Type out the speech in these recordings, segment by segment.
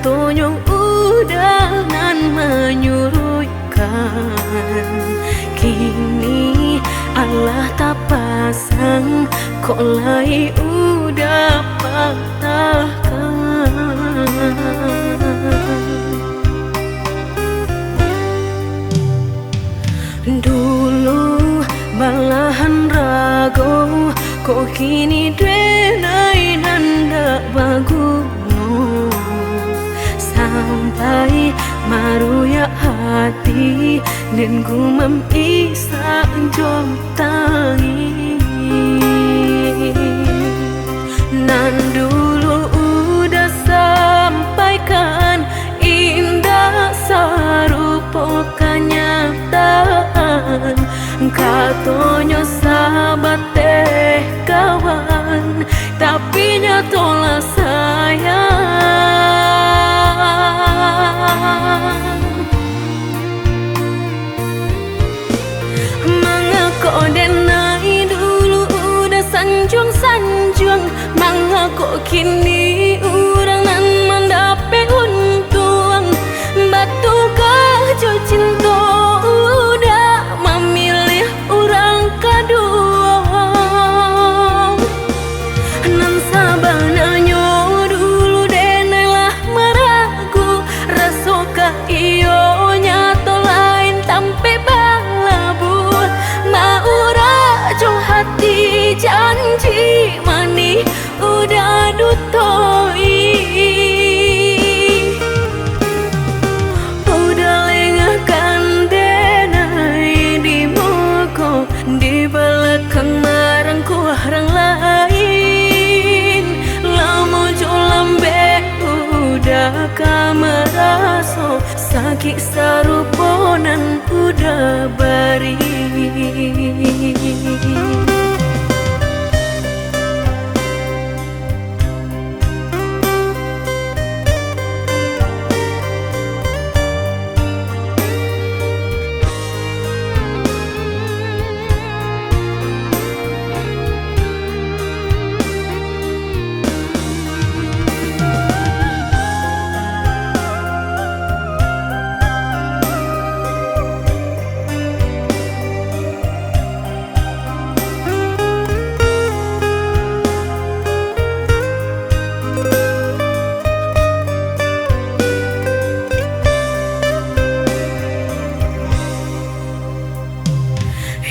nyatonyong udangan menyurutkan. Kini Allah tak pasang, kok lai udah patahkan. Dulu balahan rago, kok kini denai nanda baguno. Sampai maruya hati dan gumam isa jom tangi. Nan dulu udah sampaikan indah sarupo kenyataan. Katonyo sahabat teh kawan, tapi nyatolah sayang. Mangako denai dulu udah sanjung-sanjung, mangako kini urang nan mendape untung. Batu kajo cinta udah memilih orang kedua. Nan sabananya dulu denailah meragu, rasokah iyo nyato lain tampe balabu. Maura jo hati janji mani udah dutoi. Udah lengahkan denai di muka, di belakang marangku orang lain. Lama jo lambe udah kameraso, sakit saruponan udah bari.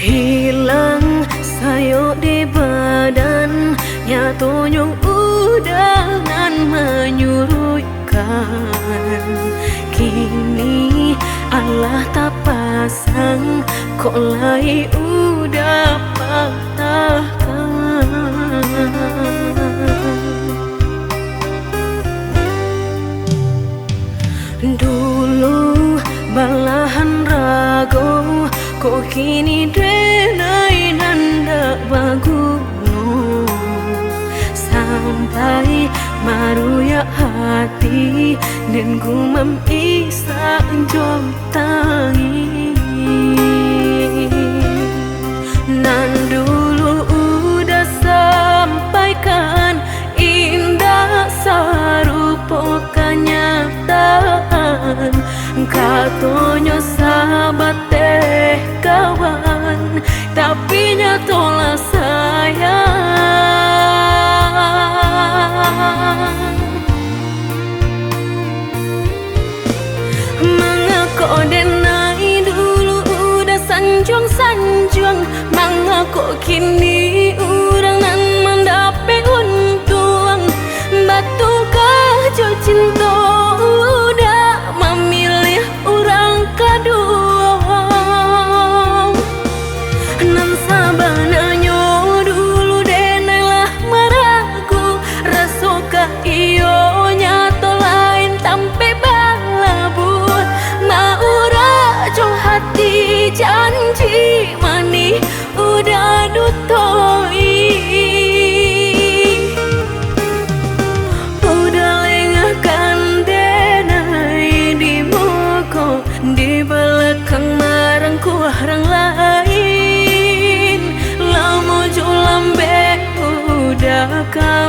Hilang sayo di badan, nyatonyong udangan menyurutkan. Kini Allah tak pasang, kok lai udah patahkan. Dulu balahan rago, kok kini denai nanda baguno. Sampai maruya hati dan gumam isa jom tangi. Nan dulu udah sampaikan indah sarupo kenyataan. Katonyo sahabat teh kawan, tapi nyatolah sayang. Mangako denai dulu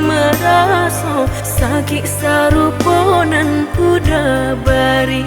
meraso sakit saruponan udah bari.